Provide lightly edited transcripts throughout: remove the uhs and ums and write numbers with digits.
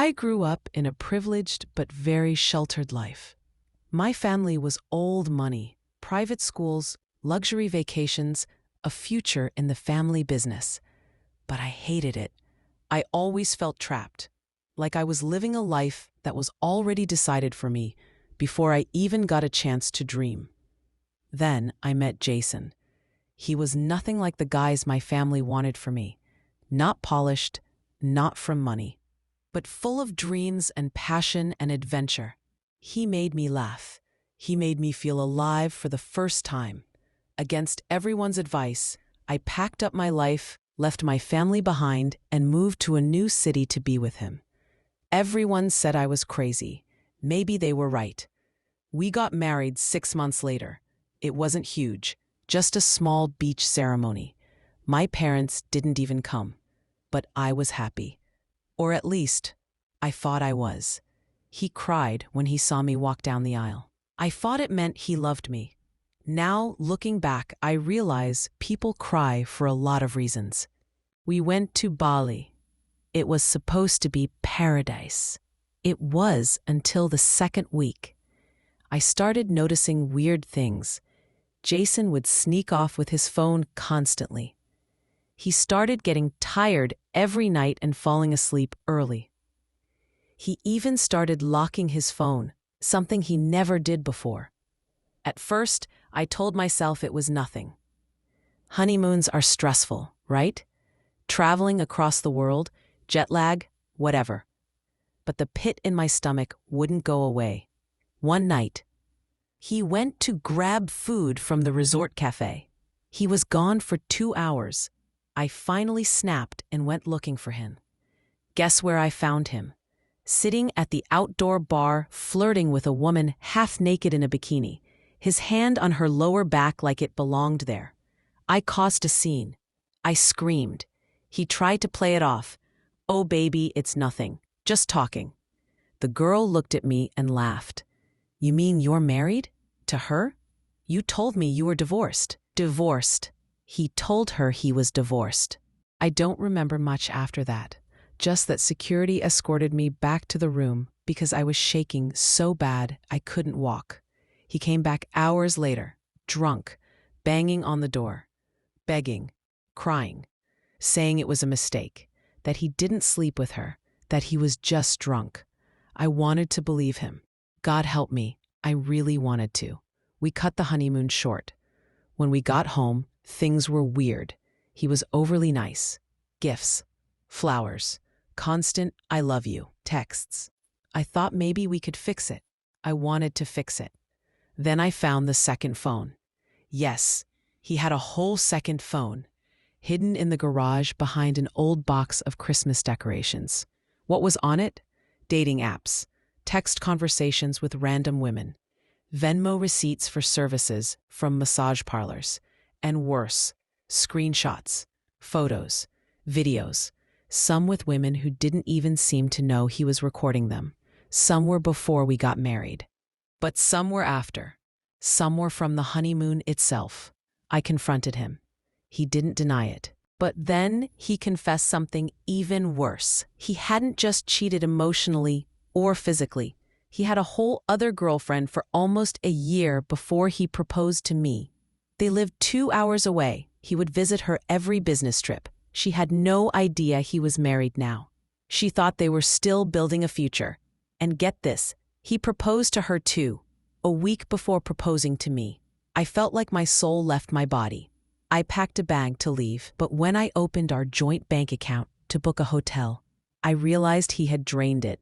I grew up in a privileged but very sheltered life. My family was old money, private schools, luxury vacations, a future in the family business. But I hated it. I always felt trapped, like I was living a life that was already decided for me before I even got a chance to dream. Then I met Jason. He was nothing like the guys my family wanted for me. Not polished, not from money, but full of dreams and passion and adventure. He made me laugh. He made me feel alive for the first time. Against everyone's advice, I packed up my life, left my family behind, and moved to a new city to be with him. Everyone said I was crazy. Maybe they were right. We got married 6 months later. It wasn't huge, just a small beach ceremony. My parents didn't even come. But I was happy. Or at least, I thought I was. He cried when he saw me walk down the aisle. I thought it meant he loved me. Now, looking back, I realize people cry for a lot of reasons. We went to Bali. It was supposed to be paradise. It was until the second week. I started noticing weird things. Jason would sneak off with his phone constantly. He started getting tired every night and falling asleep early. He even started locking his phone, something he never did before. At first, I told myself it was nothing. Honeymoons are stressful, right? Traveling across the world, jet lag, whatever. But the pit in my stomach wouldn't go away. One night, he went to grab food from the resort cafe. He was gone for 2 hours. I finally snapped and went looking for him. Guess where I found him? Sitting at the outdoor bar, flirting with a woman half naked in a bikini, his hand on her lower back like it belonged there. I caused a scene. I screamed. He tried to play it off. "Oh, baby, it's nothing. Just talking." The girl looked at me and laughed. "You mean you're married? To her? You told me you were divorced." Divorced. He told her he was divorced. I don't remember much after that, just that security escorted me back to the room because I was shaking so bad I couldn't walk. He came back hours later, drunk, banging on the door, begging, crying, saying it was a mistake, that he didn't sleep with her, that he was just drunk. I wanted to believe him. God help me, I really wanted to. We cut the honeymoon short. When we got home, things were weird. He was overly nice. Gifts, flowers, constant "I love you" texts. I thought maybe we could fix it. I wanted to fix it. Then I found the second phone. Yes, he had a whole second phone, hidden in the garage behind an old box of Christmas decorations. What was on it? Dating apps, text conversations with random women, Venmo receipts for services from massage parlors, and worse, screenshots, photos, videos, some with women who didn't even seem to know he was recording them. Some were before we got married. But some were after. Some were from the honeymoon itself. I confronted him. He didn't deny it. But then he confessed something even worse. He hadn't just cheated emotionally or physically. He had a whole other girlfriend for almost a year before he proposed to me. They lived 2 hours away. He would visit her every business trip. She had no idea he was married now. She thought they were still building a future. And get this, he proposed to her too, a week before proposing to me. I felt like my soul left my body. I packed a bag to leave, but when I opened our joint bank account to book a hotel, I realized he had drained it.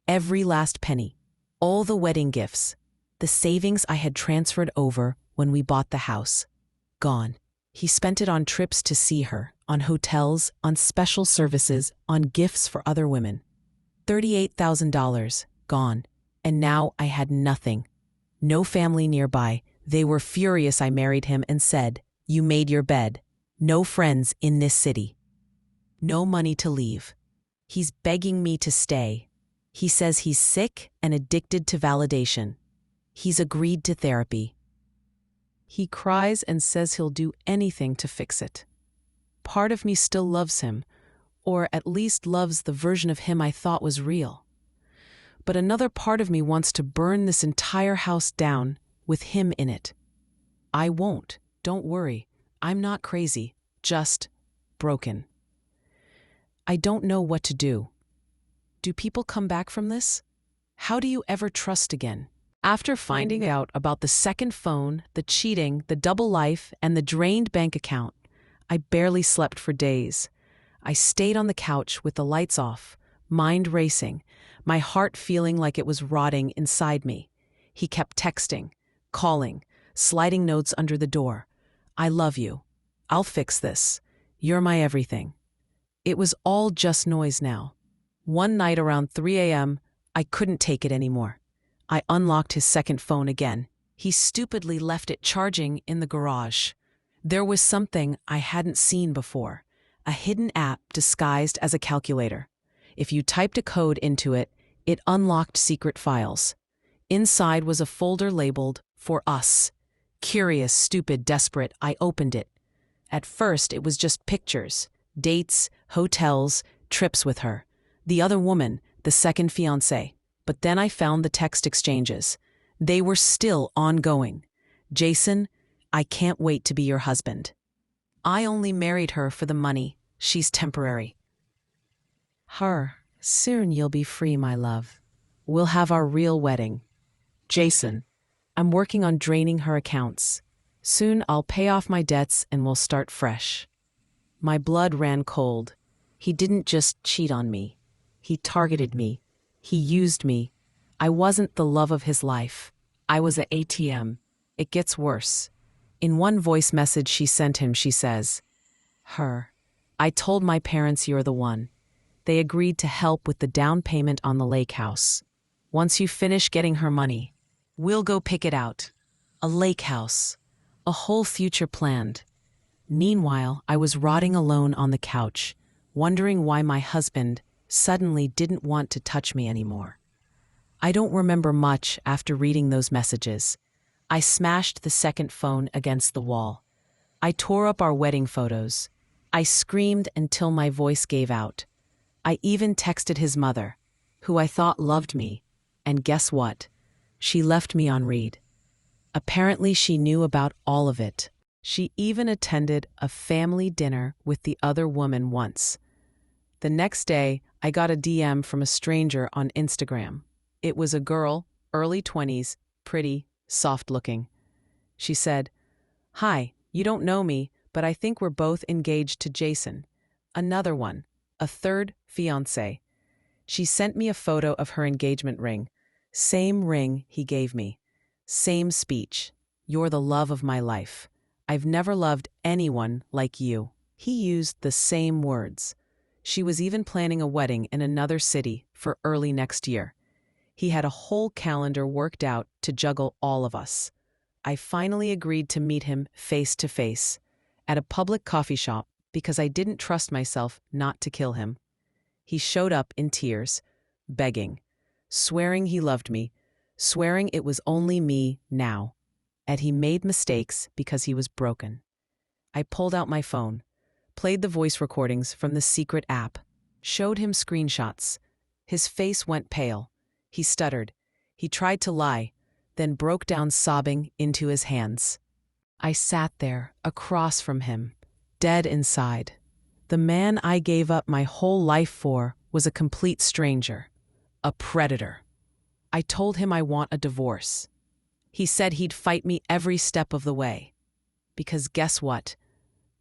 Every last penny, all the wedding gifts, the savings I had transferred over when we bought the house, gone. He spent it on trips to see her, on hotels, on special services, on gifts for other women. $38,000 gone, and now I had nothing. No family nearby. They were furious I married him and said, "You made your bed." No friends in this city. No money to leave. He's begging me to stay. He says he's sick and addicted to validation. He's agreed to therapy. He cries and says he'll do anything to fix it. Part of me still loves him, or at least loves the version of him I thought was real. but another part of me wants to burn this entire house down with him in it. I won't. Don't worry. I'm not crazy, just broken. I don't know what to do. Do people come back from this? How do you ever trust again? After finding out about the second phone, the cheating, the double life, and the drained bank account, I barely slept for days. I stayed on the couch with the lights off, mind racing, my heart feeling like it was rotting inside me. He kept texting, calling, sliding notes under the door. I love you. I'll fix this. You're my everything. It was all just noise now. One night around 3 a.m., I couldn't take it anymore. I unlocked his second phone again. He stupidly left it charging in the garage. There was something I hadn't seen before, a hidden app disguised as a calculator. If you typed a code into it, it unlocked secret files. Inside was a folder labeled, "For Us." Curious, stupid, desperate, I opened it. At first, it was just pictures, dates, hotels, trips with her. The other woman, the second fiancée. But then I found the text exchanges. They were still ongoing. "Jason, I can't wait to be your husband. I only married her for the money. She's temporary. Her, soon you'll be free, my love. We'll have our real wedding. Jason, I'm working on draining her accounts. Soon I'll pay off my debts and we'll start fresh." My blood ran cold. He didn't just cheat on me. He targeted me. He used me. I wasn't the love of his life. I was an ATM. It gets worse. In one voice message she sent him, she says, "Her, I told my parents you're the one. They agreed to help with the down payment on the lake house. Once you finish getting her money, we'll go pick it out. A lake house. A whole future planned." Meanwhile, I was rotting alone on the couch, wondering why my husband suddenly didn't want to touch me anymore. I don't remember much after reading those messages. I smashed the second phone against the wall. I tore up our wedding photos. I screamed until my voice gave out. I even texted his mother, who I thought loved me, and guess what? She left me on read. Apparently she knew about all of it. She even attended a family dinner with the other woman once. The next day, I got a DM from a stranger on Instagram. It was a girl, early 20s, pretty, soft-looking. She said, "Hi, you don't know me, but I think we're both engaged to Jason. Another one, a third fiancé." She sent me a photo of her engagement ring. Same ring he gave me. Same speech. "You're the love of my life. I've never loved anyone like you." He used the same words. She was even planning a wedding in another city for early next year. He had a whole calendar worked out to juggle all of us. I finally agreed to meet him face to face at a public coffee shop because I didn't trust myself not to kill him. He showed up in tears, begging, swearing he loved me, swearing it was only me now, and he made mistakes because he was broken. I pulled out my phone, played the voice recordings from the secret app, showed him screenshots. His face went pale. He stuttered. He tried to lie, then broke down sobbing into his hands. I sat there, across from him, dead inside. The man I gave up my whole life for was a complete stranger, a predator. I told him I want a divorce. He said he'd fight me every step of the way. Because guess what?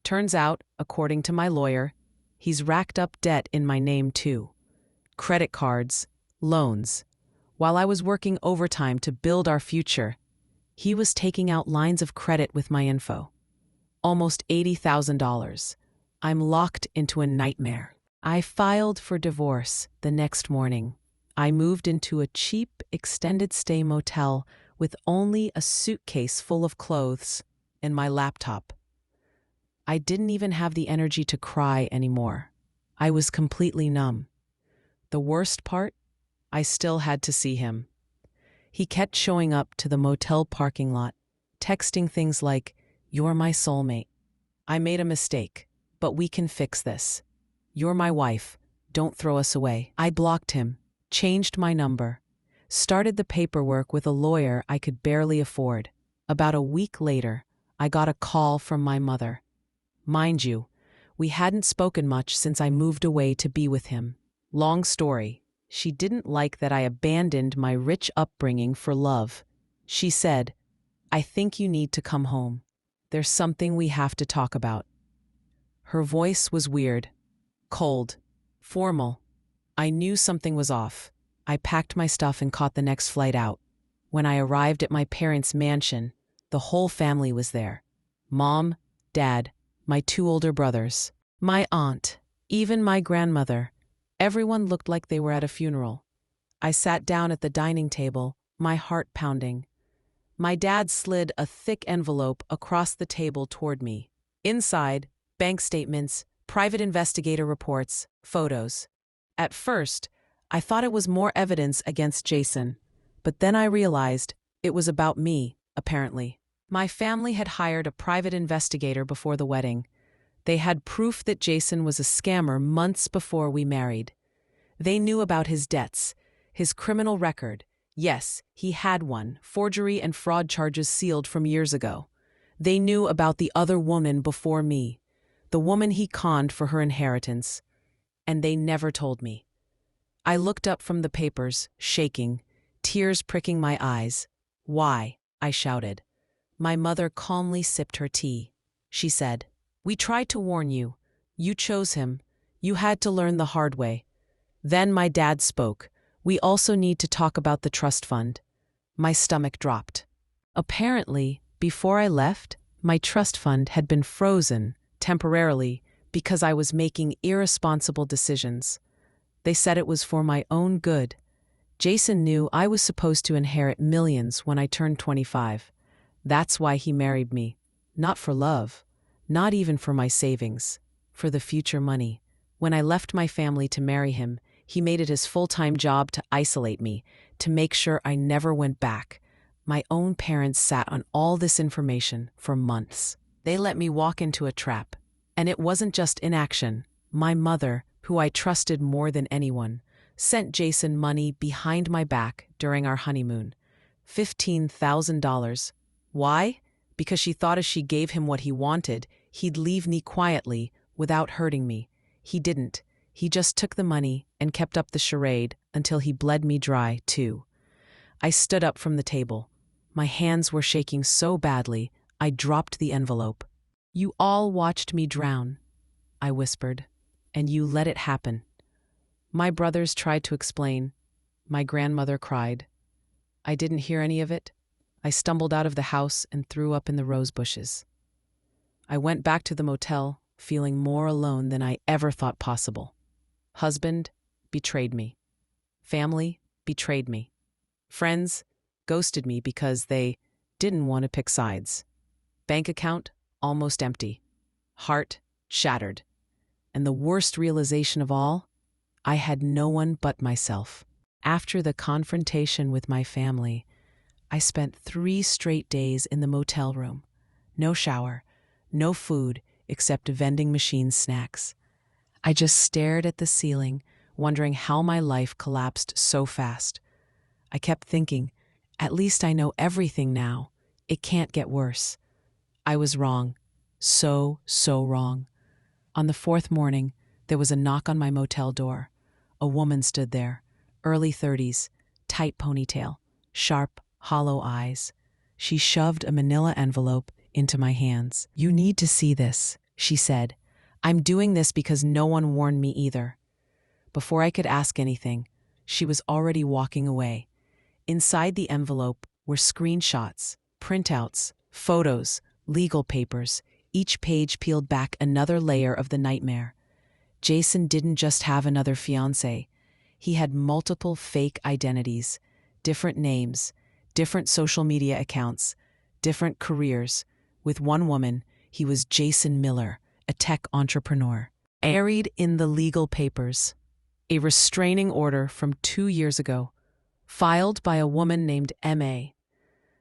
Turns out, according to my lawyer, he's racked up debt in my name too. Credit cards, loans. While I was working overtime to build our future, he was taking out lines of credit with my info. Almost $80,000. I'm locked into a nightmare. I filed for divorce the next morning. I moved into a cheap, extended stay motel with only a suitcase full of clothes and my laptop. I didn't even have the energy to cry anymore. I was completely numb. The worst part? I still had to see him. He kept showing up to the motel parking lot, texting things like, "You're my soulmate. I made a mistake, but we can fix this. You're my wife. Don't throw us away." I blocked him, changed my number. started the paperwork with a lawyer I could barely afford. About a week later, I got a call from my mother. Mind you, we hadn't spoken much since I moved away to be with him. Long story, she didn't like that I abandoned my rich upbringing for love. She said, "I think you need to come home. There's something we have to talk about." Her voice was weird, cold, formal. I knew something was off. I packed my stuff and caught the next flight out. When I arrived at my parents' mansion, the whole family was there. Mom, Dad, my 2 older brothers, my aunt, even my grandmother. Everyone looked like they were at a funeral. I sat down at the dining table, my heart pounding. My dad slid a thick envelope across the table toward me. Inside, bank statements, private investigator reports, photos. At first, I thought it was more evidence against Jason, but then I realized it was about me, apparently. My family had hired a private investigator before the wedding. They had proof that Jason was a scammer months before we married. They knew about his debts, his criminal record. Yes, he had one, forgery and fraud charges sealed from years ago. They knew about the other woman before me, the woman he conned for her inheritance. And they never told me. I looked up from the papers, shaking, tears pricking my eyes. "Why?" I shouted. My mother calmly sipped her tea. She said, "We tried to warn you. You chose him. You had to learn the hard way." Then my dad spoke. "We also need to talk about the trust fund." My stomach dropped. Apparently, before I left, my trust fund had been frozen, temporarily, because I was making irresponsible decisions. They said it was for my own good. Jason knew I was supposed to inherit millions when I turned 25. That's why he married me. Not for love. Not even for my savings. For the future money. When I left my family to marry him, he made it his full-time job to isolate me, to make sure I never went back. My own parents sat on all this information for months. They let me walk into a trap. And it wasn't just inaction. My mother, who I trusted more than anyone, sent Jason money behind my back during our honeymoon. $15,000. Why? Because she thought if she gave him what he wanted, he'd leave me quietly without hurting me. He didn't. He just took the money and kept up the charade until he bled me dry, too. I stood up from the table. My hands were shaking so badly, I dropped the envelope. "You all watched me drown," I whispered, "and you let it happen." My brothers tried to explain. My grandmother cried. I didn't hear any of it. I stumbled out of the house and threw up in the rose bushes. I went back to the motel, feeling more alone than I ever thought possible. Husband betrayed me. Family betrayed me. Friends ghosted me because they didn't want to pick sides. Bank account almost empty. Heart shattered. And the worst realization of all, I had no one but myself. After the confrontation with my family, I spent 3 straight days in the motel room. No shower, no food except vending machine snacks. I just stared at the ceiling, wondering how my life collapsed so fast. I kept thinking, at least I know everything now. It can't get worse. I was wrong. So wrong. On the 4th morning, there was a knock on my motel door. A woman stood there, early 30s, tight ponytail, sharp, hollow eyes. She shoved a manila envelope into my hands. "You need to see this," she said. "I'm doing this because no one warned me either." Before I could ask anything, she was already walking away. Inside the envelope were screenshots, printouts, photos, legal papers, each page peeled back another layer of the nightmare. Jason didn't just have another fiancée. He had multiple fake identities, different names, different social media accounts, different careers. With one woman, he was Jason Miller, a tech entrepreneur. Buried in the legal papers. A restraining order from 2 years ago, filed by a woman named M.A.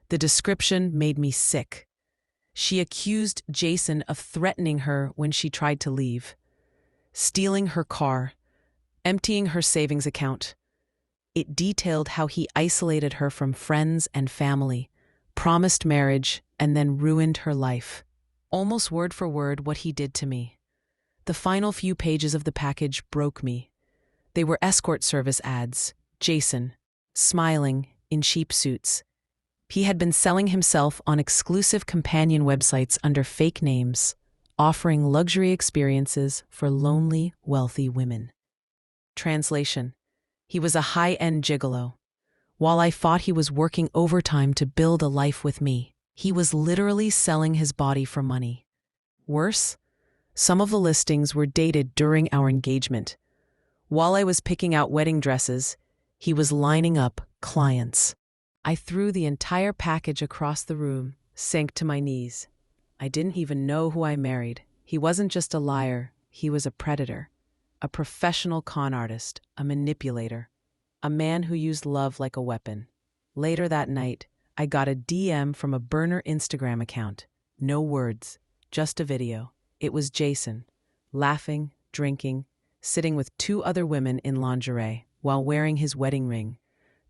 The description made me sick. She accused Jason of threatening her when she tried to leave, stealing her car, emptying her savings account. It detailed how he isolated her from friends and family, promised marriage, and then ruined her life. Almost word for word what he did to me. The final few pages of the package broke me. They were escort service ads. Jason, smiling, in cheap suits. He had been selling himself on exclusive companion websites under fake names, offering luxury experiences for lonely, wealthy women. Translation: he was a high-end gigolo. While I thought he was working overtime to build a life with me, he was literally selling his body for money. Worse, some of the listings were dated during our engagement. While I was picking out wedding dresses, he was lining up clients. I threw the entire package across the room, sank to my knees. I didn't even know who I married. He wasn't just a liar, he was a predator. A professional con artist, a manipulator, a man who used love like a weapon. Later that night, I got a DM from a burner Instagram account. No words, just a video. It was Jason, laughing, drinking, sitting with 2 other women in lingerie while wearing his wedding ring.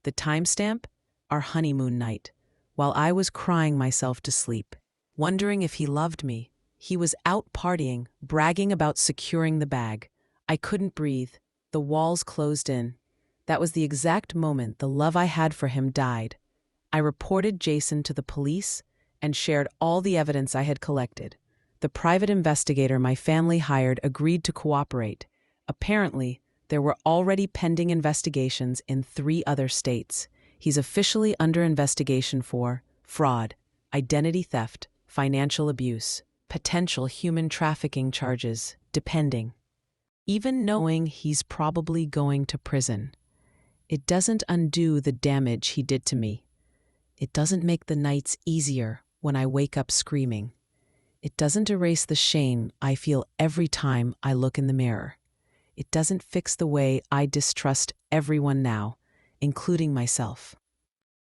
The timestamp? Our honeymoon night. While I was crying myself to sleep, wondering if he loved me, he was out partying, bragging about securing the bag. I couldn't breathe. The walls closed in. That was the exact moment the love I had for him died. I reported Jason to the police and shared all the evidence I had collected. The private investigator my family hired agreed to cooperate. Apparently, there were already pending investigations in 3 other states. He's officially under investigation for fraud, identity theft, financial abuse, potential human trafficking charges, depending. Even knowing he's probably going to prison, it doesn't undo the damage he did to me. It doesn't make the nights easier when I wake up screaming. It doesn't erase the shame I feel every time I look in the mirror. It doesn't fix the way I distrust everyone now, including myself.